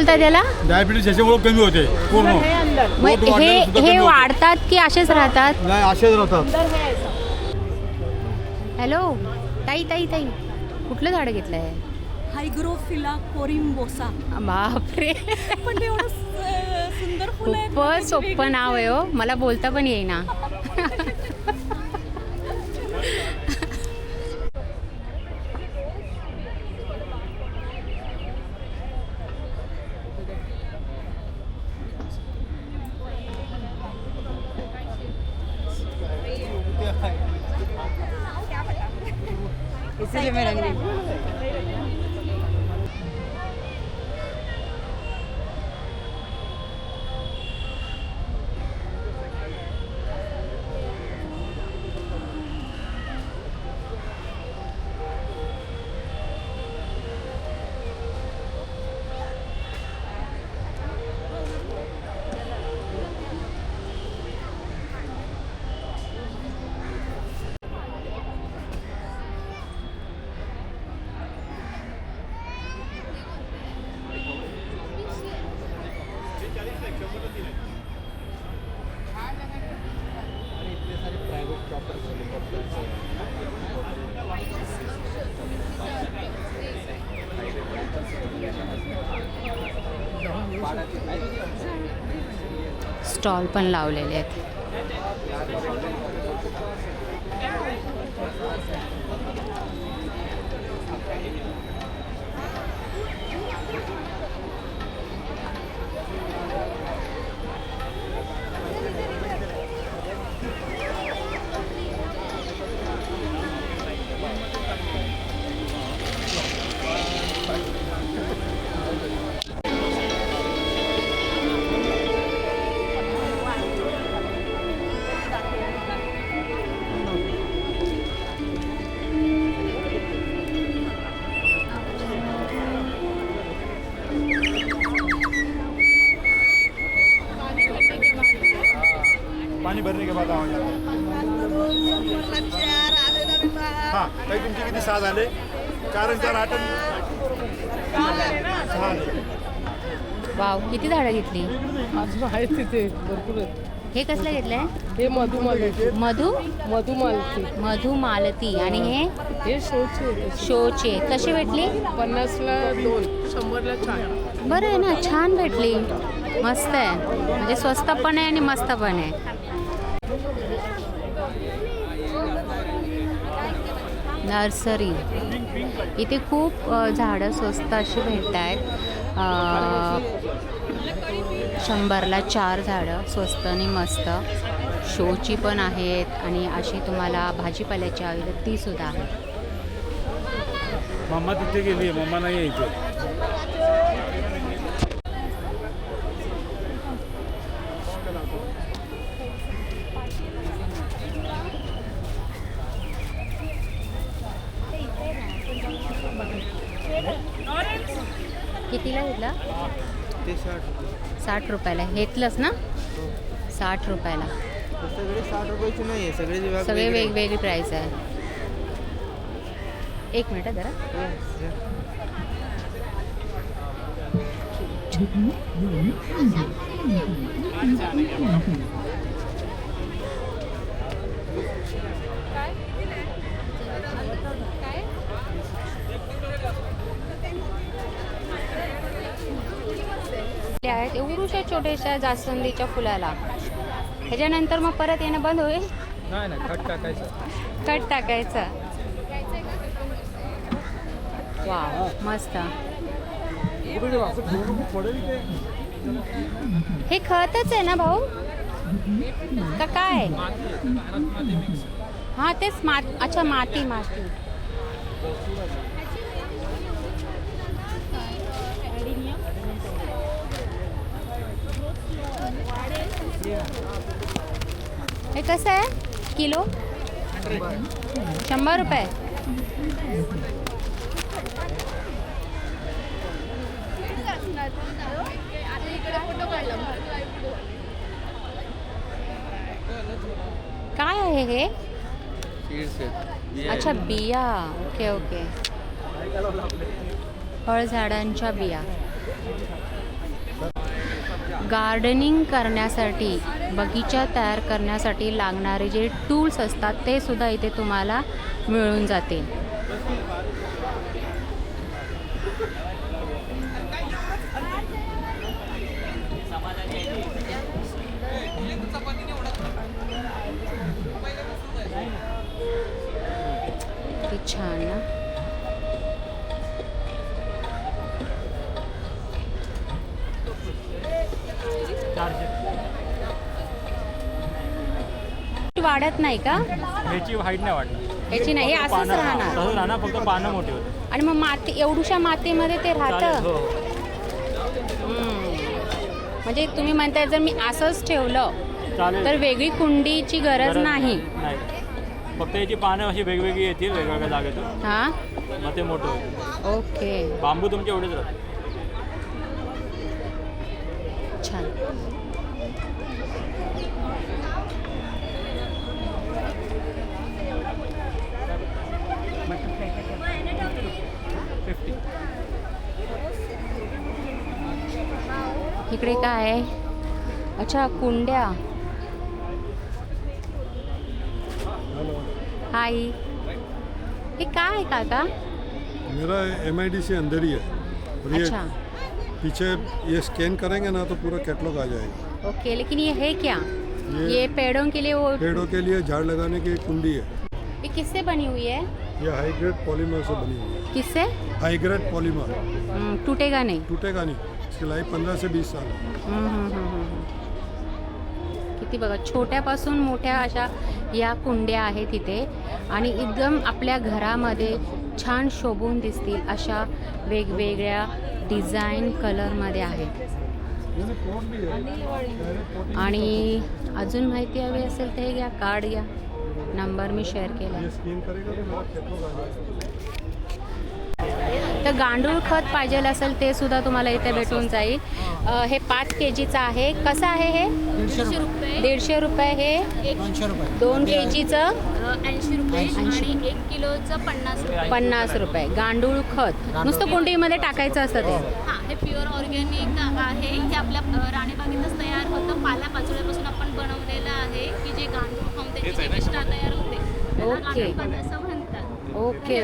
बोलता त्याला? डायबिटीज ह्याच्यामुळे कमी होते पूर्ण. मग हे वाढतात की असेच राहतात? नाही असेच राहतात. हॅलो ताई ताई ताई, कुठलं झाड घेतलंय? हायग्रोफिला कोरिम्बोसा. बापरे, पण ते एवढं सुंदर फुल आहे. खूपच सोपं नाव आहे हो, मला बोलता पण येईना. इसीलिए मैं रंग रही हूँ. स्टॉल पण लावलेले आहेत. पाणी भरणे के बाद आवाज हां ताई तुमचे किती 6 झाले? कारण 4 8 6 आले. वाव, किती झाडं घेतली? अजून आहेत तिथे भरपूर आहेत. हे कसलं घेतलंय? हे मधुमालती. मधुमालती. मधुमालती. आणि हे शोचे आहेत. शोचे कशी भेटली? 50ला 2, 100ला 4. बरं आहे ना, छान भेटली, मस्त आहे. म्हणजे स्वस्त पण आहे आणि मस्त पण आहे. नर्सरी, इथे खूप झाडं स्वस्त अशी भेटत आहेत. 100ला 4 झाडं स्वस्त आणि मस्त. शोची पण आहेत आणि अशी तुम्हाला भाजीपाल्याची हवी तर ती सुद्धा आहे. मम्मा तिथे गेली, मम्मा नाही आहे इथे. कितीला घेतला? 60 रुपयाला घेतलंस ना? 60 रुपयाला. सगळे 60 रुपयाचे नाही आहे, सगळे वेगवेगळी प्राईस आहे. एक मिनिट जरा. आहेत एवढूशा छोट्याशा जास्वंदीच्या फुलाला. ह्याच्यानंतर मग परत येणं बंद होईल. नाही कट टाकायचं. कट टाकायचा. वाव, मस्त. हे खतच आहे ना भाऊ का काय? हां तेच अच्छा माती. हे कसं आहे किलो? 100 रुपये. काय आहे हे? अच्छा बिया. Okay okay. फळझाडांच्या बिया. गार्डनिंग करण्यासाठी, बगीचा तयार करण्यासाठी लागणारे जे टूल्स असतात ते सुद्धा इथे तुम्हाला मिळून जातील. किती छान ना. वाढत नाही का? ह्याची हाईट नाही वाटणार. याची नाही, हे असंच पानं- राहणार. तसंच राहणार, फक्त पानं मोठी होते. आणि मग माती, एवढूशा मातीमध्ये ते चालेल, राहतं. हो. म्हणजे तुम्ही म्हणताय जर मी असंच ठेवलं चालेल. तर वेगळी कुंडीची गरज नाही. नाही. फक्त याची पानं अशी वेगवेगळी येतील वेगवेगळ्या जागेतून, हा, मग ते मोठं होईल. ओके, बांबू तुमचे एवढेच राहतात. छान. इकडे काय आहे? अच्छा, कुंड्या. हाय, हे काय आहे काका? मेरा MIDC अंदर ही है और ये अच्छा, पीछे ये स्कैन करेंगे ना तो पूरा कैटलॉग आ जाएगा. ओके. लेकिन ये है क्या? ये पेड़ों के लिए वो, पेड़ों के लिए झाड़ लगाने की एक कुंडी है. ये किससे बनी हुई है? ये हाई ग्रेड पॉलीमर से बनी हुई है. किससे? हाई ग्रेड पॉलीमर, टूटेगा नहीं. टूटेगा नहीं. इसकी लाइफ 15 से 20 साल है. किती बघा, छोट्यापासून मोठ्या अशा या कुंड्या आहेत इथे आणि एकदम आपल्या घरामध्ये छान शोभून दिसतील अशा वेगवेगळ्या डिझाईन कलरमध्ये आहेत. आणि अजून माहिती हवी असेल तर हे घ्या, कार्ड घ्या, नंबर मी शेअर केला. ये स्कैन करेगा तो मेरा कैटलॉग आ जाएगा. तर गांडूळ खत पाहिजे असेल ते सुद्धा तुम्हाला इथे भेटून जाईल. हे 5 kgचं आहे. कसं आहे हे? 150 रुपये. हे 2 kgचं 80 रुपये आणि 1 किलोचं 50 रुपये. 50 रुपये. गांडूळ खत नुसतं कुंडीमध्ये टाकायचं असतं ते. हां, हे प्युअर ऑर्गॅनिक आहे. हे आपल्या राणीबागेतच तयार होतं. पाल्यापाचोळ्यापासून आपण बनवलेलं आहे की जे गांडूळ खाऊन त्याची जी निष्ठा तयार होते त्याला ओके. गांडूळ खत असं म्हणतात. ओके.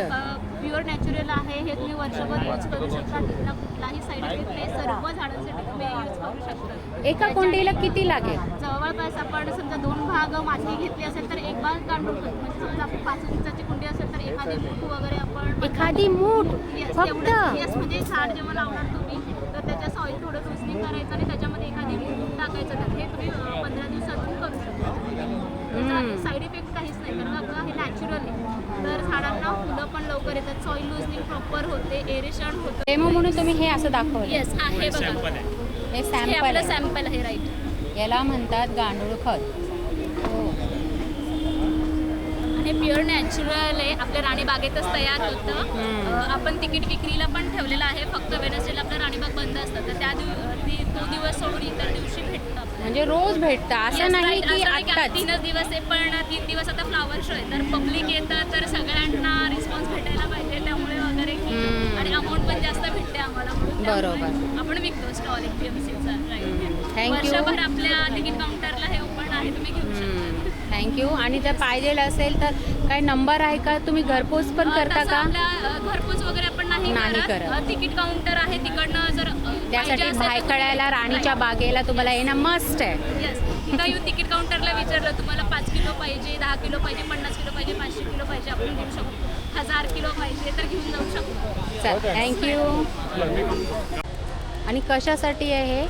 प्युअर नॅचरल आहे. हे तुम्ही वर्षभर यूज करू शकता. तिथला कुठलाही साईड इफेक्ट नाही. सर्व झाडांसाठी तुम्ही यूज करू शकता. एका कुंडीला किती लागेल? जवळपास आपण समजा 2 भाग माती घेतली असेल तर 1 भाग गांडूळ खत. म्हणजे समजा आपण 5 इंचाची कुंडी असेल तर एखादी मूठ वगैरे आपण एखादी मूठ Yes, फक्त? एवढंच. Yes, म्हणजे झाड जेव्हा लावणार तुम्ही तर त्याच्या सॉईल थोडं लुजनिंग करायचं आणि त्याच्यामध्ये एखादी मूठ टाकायचं. तर हे तुम्ही 15 दिवसातून करू शकता. त्याचा साईड इफेक्ट काहीच नाही कारण आपलं हे नॅचरल आहे. तर झाडांना फुलं पण लवकर येतात. सॉईल लुजनिंग प्रॉपर होते, एरेशन होतं. डेमो म्हणून तुम्ही हे असं दाखवलं. येस, आहे बघा. हे हे सॅम्पल आपलं आहे. सॅम्पल आहे, राईट. याला म्हणतात गांडूळ खत. हो. हे प्युअर नॅचरल आहे. आपल्या राणीबागेतच तयार होतं. आपण तिकीट विक्रीला पण ठेवलेलं आहे. फक्त वेनसडेला आपलं राणीबाग बंद असतं तर तो दिवस सोडून इतर दिवशी भेटतं आपल्याला. म्हणजे रोज भेटतं असं Yes, नाही right. की असं नाही की आत्ताच. 3च दिवस आहे पण 3 दिवस आता फ्लावर शो आहे तर पब्लिक येतं तर सगळ्यांना रिस्पॉन्स भेटायला पाहिजे त्यामुळे वगैरे की आणि अमाऊंट पण जास्त भेटते आम्हाला म्हणून त्यामुळे बरोबर. आपण विकतो स्टॉल एक PMCचा. Thank you. वर्षभर आपल्या तिकीट काउंटरला हे ओपन आहे, तुम्ही घेऊ शकता. थँक्यू. आणि जर पाहिजे असेल तर काय नंबर आहे का? तुम्ही घरपोच पण करता तसं का? आपल्या घरपोच वगैरे आपण नाही करत. तिकीट काउंटर आहे तिकडनं जर त्यासाठी भायखळ्याला राणीच्या बागेला तुम्हाला येणं मस्ट आहे. येस, तिथं येऊन तिकीट काउंटरला विचारलं तुम्हाला 5 किलो पाहिजे, 10 किलो पाहिजे, 50 किलो पाहिजे, 500 किलो पाहिजे, आपण घेऊ शकतो. 1000 किलो पाहिजे तर घेऊन जाऊ शकतो. चल, थँक्यू. आणि कशासाठी आहे हे?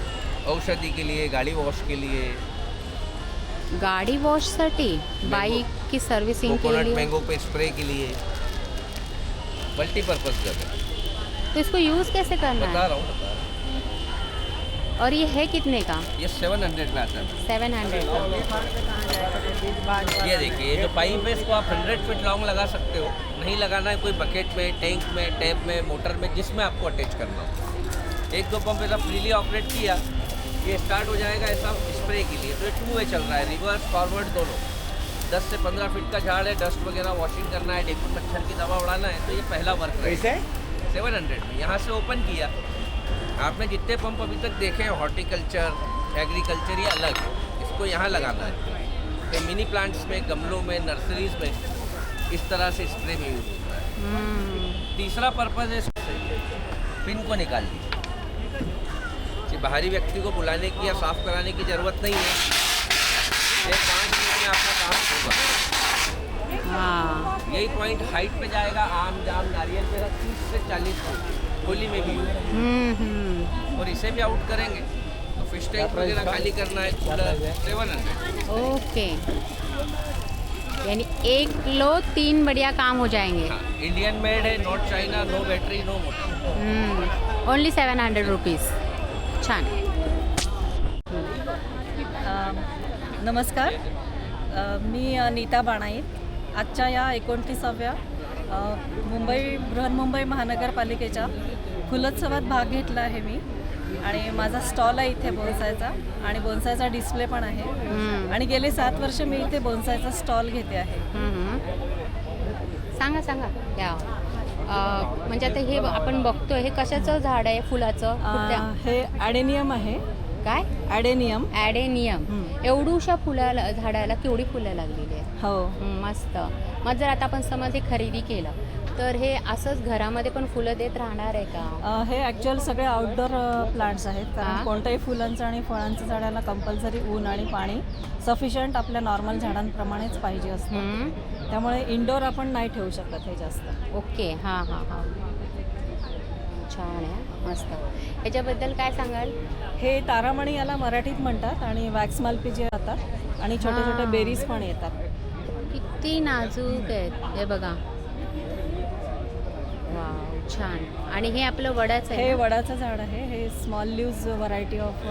औषधि के लिए, गाड़ी वॉश के लिए, गाड़ी वॉशसाठी, बाइक की सर्विसिंग के कोकोनट लिए. मैंगो पे स्प्रे के लिए, मल्टीपर्पज कर रहे तो इसको यूज़ कैसे करना बता है? रहा हूँ. और ये है कितने का? ये 700 में आता है. 700 का. ये देखिए, ये जो पाइप है इसको आप 100 फीट लॉन्ग लगा सकते हो. नहीं लगाना है कोई बकेट में, टैंक में, टैप में, मोटर में, जिसमें आपको अटैच करना हो. 1-2 पंप ऐसा फ्रीली ऑपरेट किया, ये स्टार्ट हो जाएगा ऐसा स्प्रे के लिए. तो ये 2 वे चल रहा है, रिवर्स फॉरवर्ड दोनों. 10 से 15 फीट का झाड़ है, डस्ट वगैरह वॉशिंग करना है, डेंगू मच्छर की दवा उड़ाना है, तो ये पहला वर्क है. 700 में यहाँ से ओपन किया, आपने जितने पंप अभी तक देखे हैं हॉर्टिकल्चर एग्रीकल्चर ये अलग है, इसको यहाँ लगाना है। तो मिनी प्लांट्स में, गमलों में, नर्सरीज में इस तरह से स्प्रे में यूज होता है। तीसरा पर्पज़ है पिन को निकाल दीजिए, कि बाहरी व्यक्ति को बुलाने की या साफ कराने की ज़रूरत नहीं है, ये 5 मिनट में आपका काम होगा। हाँ, यही पॉइंट हाइट पे जाएगा, आम जाम नारियल पे 30 से 40 फुट होली में भी यूज। और इसे भी आउट करेंगे तो फिश टैंक वगैरह खाली करना है, कूलर 700। ओके, यानी 1 लो 3 बढ़िया काम हो जाएंगे। हाँ, इंडियन मेड है, not China, no battery, no motor. Only 700 rupees. छान। नमस्कार, मी नीता बाणाईत. आजच्या या 29व्या बृहन्मुंबई महानगरपालिकेच्या फुलोत्सवात भाग घेतला आहे मी. आणि माझा स्टॉल आहे इथे बोन्सायचा, आणि बोन्सायचा डिस्प्ले पण आहे. आणि गेले 7 वर्ष मी इथे बोन्सायचा स्टॉल घेते आहे. सांगा सांगा या म्हणजे आता हे आपण बघतोय हे कशाचं झाड आहे? फुलाचं? हे ॲडेनियम आहे. काय? ॲडेनियम. ॲडेनियम. एवढूशा फुलाला झाडाला केवढी फुलं लागलेली आहेत? हो. मस्त. मग जर आता आपण समज हे खरेदी केलं तर हे असंच घरामध्ये पण फुलं देत राहणार आहे का? हे ॲक्च्युअल सगळे आउटडोर प्लांट्स आहेत. कारण कोणत्याही फुलांचं आणि फळांचं झाडाला कंपल्सरी ऊन आणि पाणी सफिशियंट आपल्या नॉर्मल झाडांप्रमाणेच पाहिजे असतं. त्यामुळे इंडोर आपण नाही ठेवू शकत हे जास्त. ओके. हां हां हां, छान आहे, मस्त. ह्याच्याबद्दल काय सांगाल? हे तारामणी याला मराठीत म्हणतात, आणि वॅक्स मालपी जे येतात आणि छोटे छोटे बेरीज पण येतात. किती नाजूक आहेत हे बघा. वाव, छान. आणि हे आपलं वडाचं आहे? हे वडाचं झाड आहे. हे small leaves variety of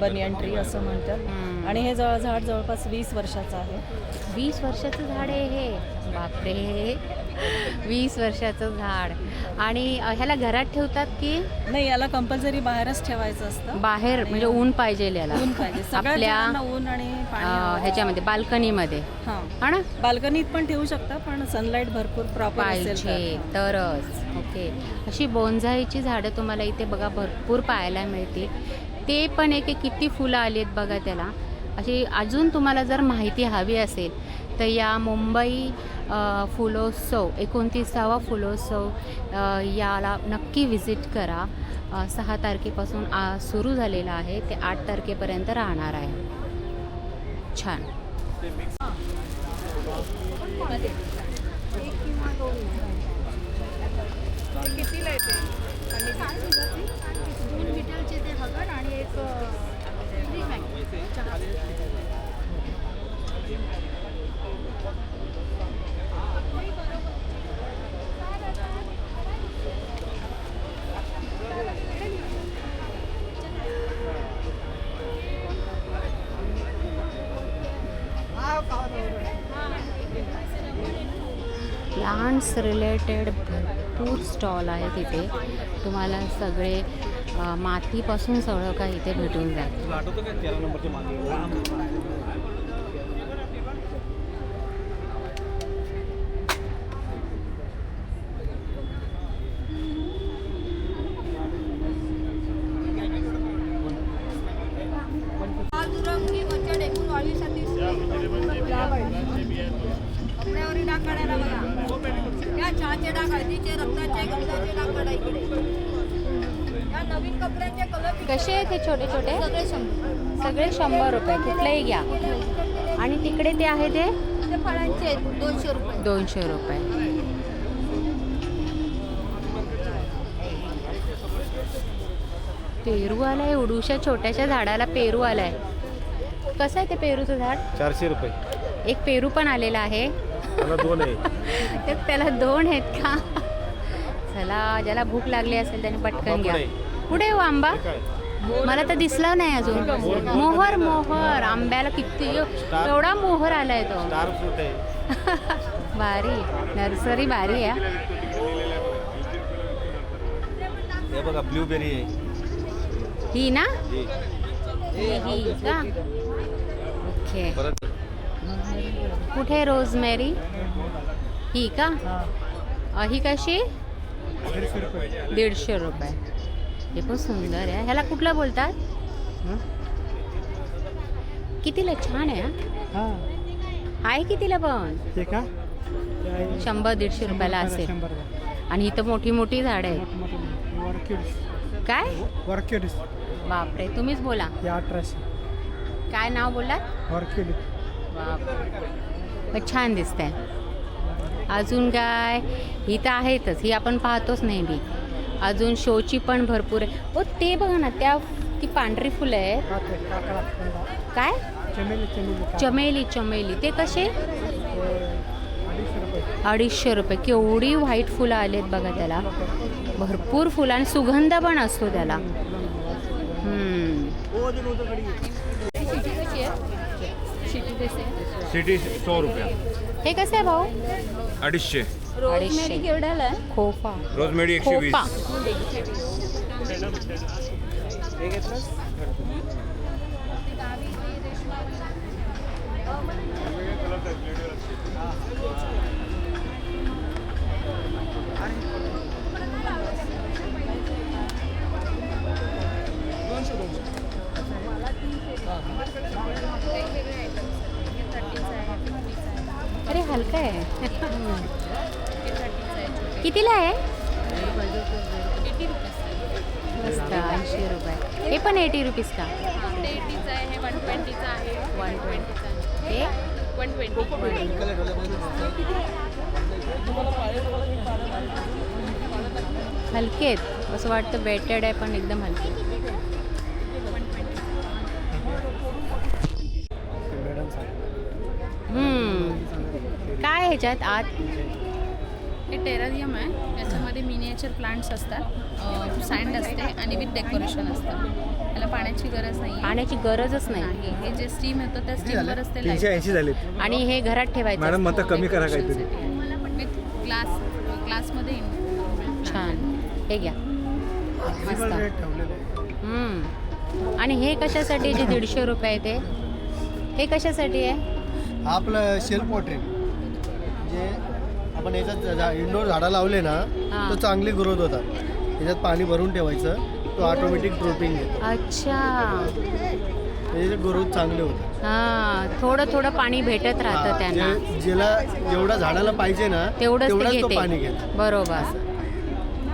banyan tree असं म्हणतात. आणि हे झाड जवळपास 20 वर्षाचं आहे. 20 वर्षाचं झाड आहे हे? बापरे, 20 वर्षाचं झाड. आणि ह्याला घरात ठेवतात की नाही? याला कंपल्सरी बाहेरच ठेवायचं असतं. बाहेर म्हणजे ऊन पाहिजे याला? ऊन पाहिजे आपल्या ऊन आणि पाणी ह्याच्यामध्ये बाल्कनीमध्ये. हा ना, बाल्कनीत पण ठेवू शकता, पण सनलाईट भरपूर प्रॉपर पाहिजे तरच. ओके. अशी बोन्साईची झाडं तुम्हाला इथे बघा भरपूर पाहायला मिळतील. ते पण एक किती फुलं आली आहेत बघा त्याला. अशी अजून तुम्हाला जर माहिती हवी असेल तर या मुंबई फुलोत्सव 29वा फुलोत्सव याला नक्की विजिट करा. 6 तारखेपासून सुरू झालेला आहे ते 8 तारखेपर्यंत राहणार आहे. छान. कितीला येते? 2 मीटरचे ते हगड आणि एक प्लांट्स रिलेटेड भरपूर स्टॉल आहे तिथे. तुम्हाला सगळे मातीपासून सगळं काही इथे भेटून जाईल. कपड्यावरील डाग काढायला बघा. या चहाचे डाग, हळदीचे, रक्ताचे, गंधाचे डाग काढा इकडे. या नवीन कपड्यांचे कलर कसे आहेत हे छोटे छोटे? सगळे 100. सगळे 100 रुपये. कुठलेही घ्या. आणि तिकडे ते आहे ते फळांचे 200 रुपये. 200 रुपये. पेरू आलाय. उडूशा छोट्याशा झाडाला पेरू आलाय. कसं आहे ते पेरूचं झाड? 400 रुपये. एक पेरू पण आलेला आहे. त्याला 2 आहे. त्याला 2 आहेत का? चला, ज्याला भूक लागली असेल त्याने पटकन घ्या. कुठे हो आंबा? मला तर दिसला नाही अजून. मोहर. मोहर आंब्याला किती एवढा मोहर आलाय तो. स्टार फ्रूट आहे. भारी नर्सरी, भारी आहे. हे बघा ब्लूबेरी आहे. ही ना? ही. ही का? ओके. परत कुठे रोजमेरी? ही का? ही कशी? 150 रुपये. हे पण सुंदर आहे. ह्याला कुठला बोलतात? कितीला? छान आहे हा. आहे कितीला पण? 100-150 रुपयाला असेल. आणि इथं मोठी मोठी झाडं आहेत. काय? बापरे, तुम्हीच बोला. 1800. काय नाव बोललात? बाप, छान दिसतंय. अजून काय? ही तर आहेतच, ही आपण पाहतोच नेहमी. अजून शोची पण भरपूर आहे. हो ते बघा ना, त्या ती पांढरी फुलं आहेत. काय? चमेली. चमेली ते कसे? 250 रुपये. केवढी व्हाईट फुलं आलेत बघा त्याला. भरपूर फुलं आणि सुगंध पण असतो त्याला. सिटी 100 रुपया. हे कसं आहे भाऊ? 250. रोजमेरी केवढ्याला आहे? खोफा. रोजमेरी 120. अरे हलका आहे. कितीला आहे? मस्त. 80 रुपये. हे पण 80 रुपीज का? ते 80चं आहे, हे 120चं आहे, 120चं आहे. हे 120. हलके आहेत. असं वाटतं वेटेड आहे पण एकदम हलके. काय ह्याच्यात आत? हे टेरेरियम आहे. त्याच्यामध्ये मिनिएचर प्लांट्स असतात, सँड असते आणि विथ डेकोरेशन असतं. त्याला पाण्याची गरज नाही. पाण्याची गरजच नाही. हे जे स्टीम येतं त्या स्टीमवरच ते 380 झाले. आणि हे घरात ठेवायचं. मॅडम मत कमी करा काहीतरी. विथ ग्लासमध्ये छान. हे घ्या. मस्त. आणि हे कशासाठी जे 150 रुपये ते? हे कशासाठी आहे? आपलं शेल्फ पोर्ट्रेट जे आपण याच्यात इंडोर झाडं लावले ना, हां. तो चांगली ग्रोथ होतात. त्याच्यात पाणी भरून ठेवायचं, तो ऑटोमॅटिक ड्रोपिंग येतो. अच्छा. त्याची ग्रोथ चांगली होते. हां, थोडं थोडं पाणी भेटत राहतं त्यांना. ज्याला जेवढा झाडाला पाहिजे ना तेवढंच तो ते पाणी घेते. घेतो. बरोबर.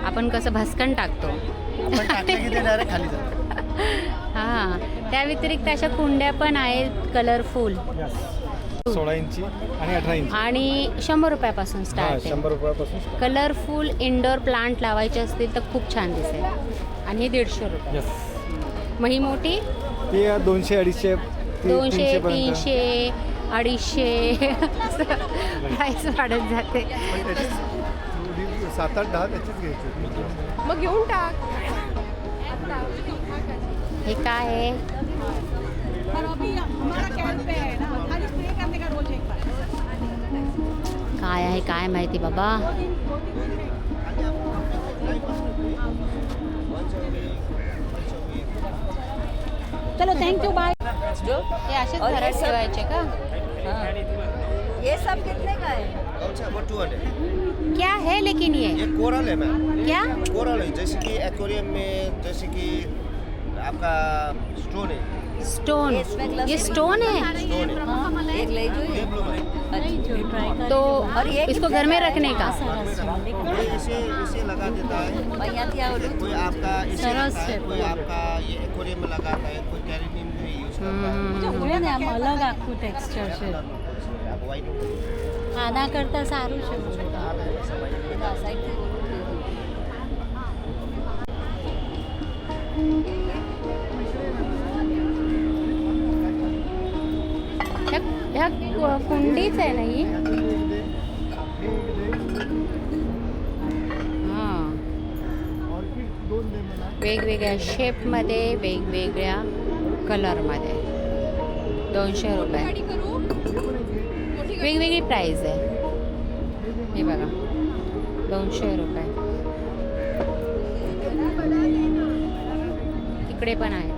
आपण कसं भस्कन टाकतो. आपण टाकलं की ते डायरेक्ट खाली जातं. हां. त्या व्यतिरिक्त अशा कुंड्या पण आहेत कलरफुल. 16 इंची आणि 18 इंची. आणि 100 रुपयापासून स्टार्ट आहे. 100 रुपयापासून. कलरफुल इंडोर प्लांट लावायचे असतील तर खूप छान दिसेल. आणि हे 150 रुपये. मग ही मोठी? ती 200-250. 200, 300, 250 प्राईस वाढत जाते. 7-8-10 त्याचीच घ्यायची. मग घेऊन टाक. हे काय आहे? काय आहे काय माहिती बाबा. चलो थँक्यू बाय. हे असेच घरात ठेवायचे का? ये सब कितने का है? वो 200. क्या है लेकिन ये कोरल है मैम. क्या? कोरल है, जैसे कि एक्वेरियम में जैसे कि आपका स्टोन है. स्टोन. ये स्टोन है. स्टोन है. एक ले जो ये ब्लू है. तो इसको घर में रखने का? कोई इसे लगा देता है. कोई आपका इसे रखता है, कोई आपका ये एक्वेरियम में लगाता है, कोई कैरेटिन में यूज करता है. અલગ આખું ટેક્સચર છે. आप व्हाइट આના કરતાં સારું છે. ह्या कुंडीच आहे ना ही? हां. वेगवेगळ्या शेपमध्ये, वेगवेगळ्या कलरमध्ये. 200 रुपये. वेगवेगळी प्राईस आहे. हे बघा 200 रुपये. इकडे पण आहे.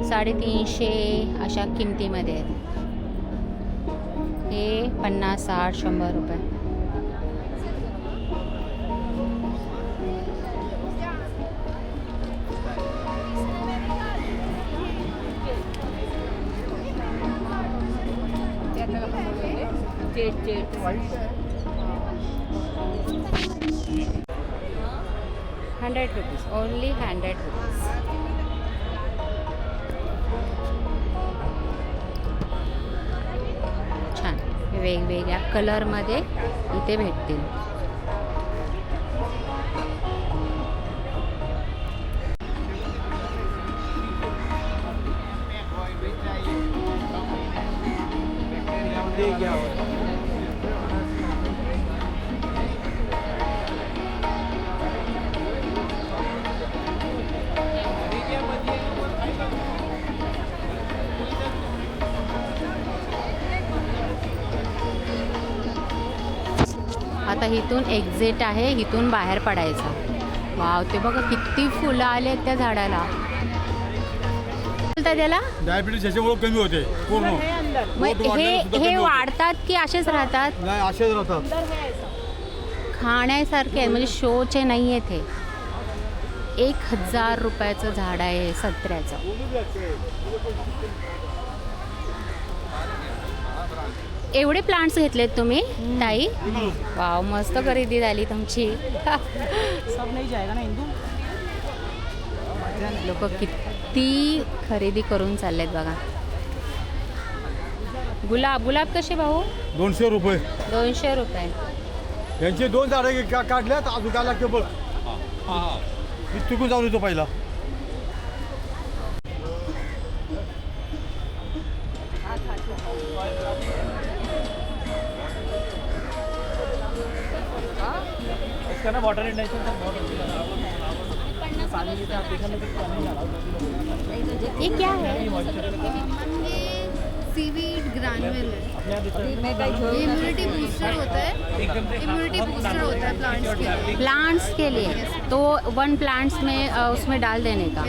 350 अशा किमतीमध्ये आहेत. हे 50, 60, 100 रुपये. ₹100 ओनली ₹100. छान वेगवेगळ्या कलरमध्ये इथे भेटतील. आता इथून एक्झिट आहे, इथून बाहेर पडायचं. वाव, ते बघा किती फुलं आले आहेत त्या झाडाला. बोलता त्याला डायबिटीस याच्यामुळे कमी होते पूर्ण. मग हे वाढतात की असेच राहतात? नाही, असेच राहतात. खाण्यासारखे आहे, म्हणजे शोचे नाही आहेत हे. ₹1000 झाड आहे संत्र्याचं. एवढे प्लांट्स घेतलेत तुम्ही ताई? वाव, मस्त खरेदी झाली तुमची. लोक किती खरेदी करून चाललेत बघा. गुलाब कसे भाऊ? ₹200. ₹200. यांचे 2 झाडं काढल्यात, अजून काय लागते बघ. मी चुकून जाऊन येतो पहिला. इसका ना वाटर इंडस्ट्री ये क्या है? सीवीड ग्रैन्युल है। ये इम्यूनिटी बूस्टर होता है, प्लांट्स के लिए। तो 1 प्लांट्स में उसमें डाल देने का।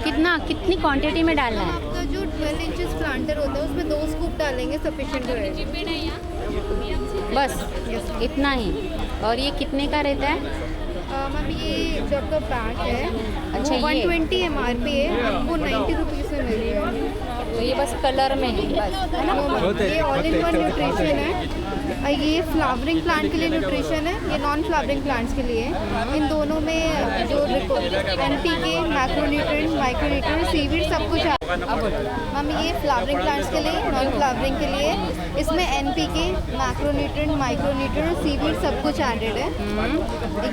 कितनी क्वांटिटी में डालना है? आपका जो 12 इंचेस प्लांटर होता है उसमें 2 स्कूप डालेंगे, सफिशिएंट रहेगा। बस इतना ही। और ये कितने का रहता है? मैम ये जो आपका पैक है अच्छा, वो ये 120 MRP है, आपको 90 रुपीज़ में मिल रहा तो ये बस कलर में है बस, है ना? है। ये ऑल इन वन न्यूट्रिशन है। ये फ्लावरिंग प्लांट के लिए न्यूट्रिशन है, ये नॉन फ्लावरिंग प्लांट्स के लिए है। इन दोनों में जो NPK, मैक्रोन्यूट्रिएंट, माइक्रोन्यूट्रिएंट, सीवीड सब कुछ है। मैम ये फ्लावरिंग प्लांट्स के लिए, नॉन फ्लावरिंग के लिए इसमें NPK, मैक्रोन्यूट्रिएंट, माइक्रोन्यूट्रिएंट, सीवीड सब कुछ एडेड है।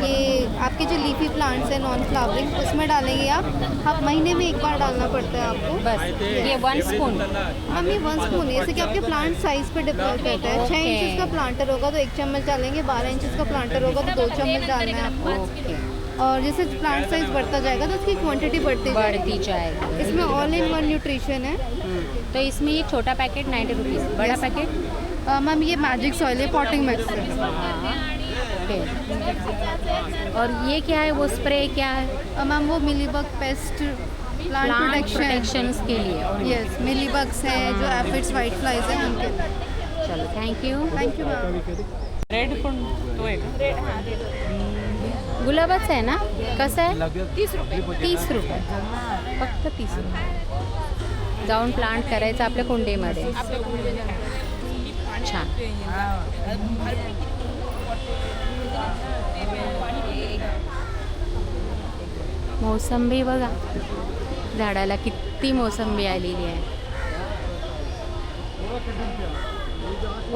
ये आपके जो लीफी प्लांट्स हैं नॉन फ्लावरिंग उसमें डालेंगे आप महीने में 1 बार डालना पड़ता है आपको। बस ये 1 स्पून। मैम ये 1 स्पून है, जैसे कि आपके प्लांट साइज पे डिपेंड करता है। 6 इंचेस का प्लांटर होगा तो 1 चम्मच डालेंगे, 12 इंचेस का प्लांटर होगा तो 2 चम्मच डालना है आपको। और जैसे प्लांट साइज बढ़ता जाएगा तो उसकी क्वांटिटी बढ़ती जाएगी। इसमें ऑल इन वन न्यूट्रिशन है। तो इसमें ये छोटा पैकेट 90 रुपीज़, बड़ा पैकेट? मैम ये मैजिक सॉइल है, पॉटिंग मिक्स है। ओके। और ये क्या है, वो स्प्रे क्या है? मैम वो मिलीबग पेस्ट प्लांट प्रोटेक्शन के लिए। यस, मिलीबग्स है जो एफिड्स, वाइट फ्लाइज है उनके। चलो थँक यू मैम। रेड पण तो आहे का? गुलाबाचं आहे ना? कसं आहे? 30 रुपये फक्त 30 रुपये. जाऊन प्लांट करायचं आपल्या कुंडीमध्ये. छान. मोसंबी बघा, झाडाला किती मोसंबी आलेली आहे.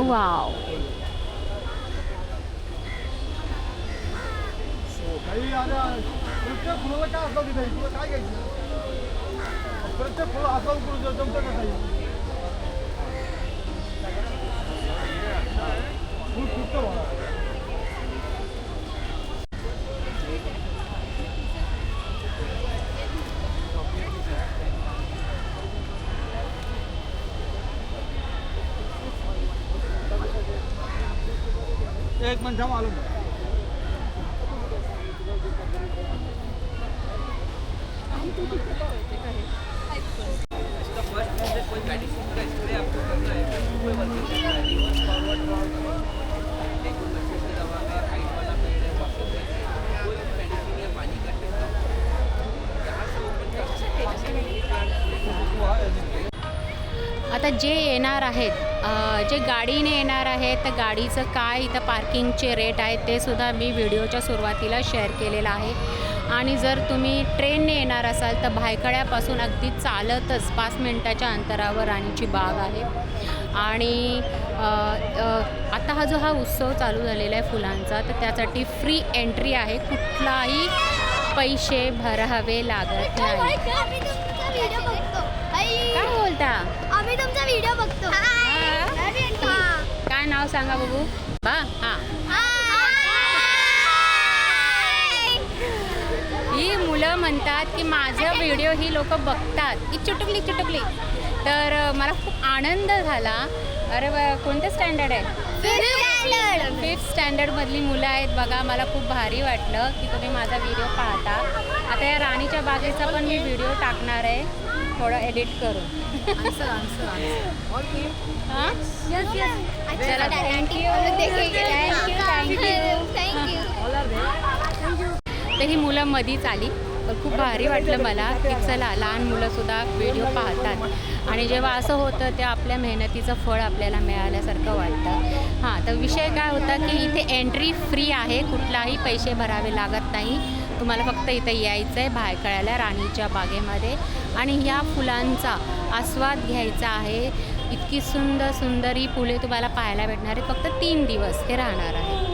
वाव. प्रत्येक फुलाला काय असलं तिथे, तुला काय घ्यायचं? प्रत्येक फुलं असं जमतं का काही? फुल फुटतं बघा. एक मिनिट थांब, आलो. इसका फर्स्ट है कोई मेडिसिन का स्प्रे आपको करना है, कोई वर्किंग करना है, रिवर्स फॉरवर्ड डेंगू मच्छर की दवा है, हाइट वाला पेड़ है, वापस है, कोई भी मेडिसिन या पानी का टिक्का यहाँ से ओपन कर आता जे येणार आहेत जे गाडीने येणार आहेत तर गाडीचं काय इथं पार्किंगचे रेट आहेत ते सुद्धा मी व्हिडिओच्या सुरुवातीला शेअर केलेलं आहे. आणि जर तुम्ही ट्रेनने येणार असाल तर भायखळ्यापासून अगदी चालतच 5 मिनिटाच्या अंतरावर राणीची बाग आहे. आणि आता हा जो उत्सव चालू झालेला आहे फुलांचा तर त्यासाठी फ्री एंट्री आहे, कुठलाही पैसे भरावे लागत नाही. काय बोलता? आम्ही तुमचा व्हिडिओ बघतो. काय नाव सांगा बघू बा. हां, ही मुलं म्हणतात की माझा व्हिडिओ ही लोक बघतात. ही चुटुकली चुटुकली. तर मला खूप आनंद झाला. अरे कोणतं स्टँडर्ड आहे? 5th स्टँडर्डमधली मुलं आहेत बघा. मला खूप भारी वाटलं की तुम्ही माझा व्हिडिओ पाहता. आता या राणीच्या बागेचा पण मी व्हिडिओ टाकणार आहे थोडं एडिट करून. हां, चला थँक्यू. तर ही मुलं मधीच आली. तर खूप भारी वाटलं मला की चला लहान मुलंसुद्धा व्हिडिओ पाहतात आणि जेव्हा असं होतं ते आपल्या मेहनतीचं फळ आपल्याला मिळाल्यासारखं वाटतं. हां, तर विषय काय होता की इथे एंट्री फ्री आहे, कुठलाही पैसे भरावे लागत नाही. तुम्हाला फक्त इथं यायचं आहे भायखळ्याला राणीच्या बागेमध्ये आणि ह्या फुलांचा आस्वाद घ्यायचा आहे. इतकी सुंदर सुंदर ही फुले तुम्हाला पाहायला भेटणार आहे. फक्त 3 दिवस हे राहणार आहे.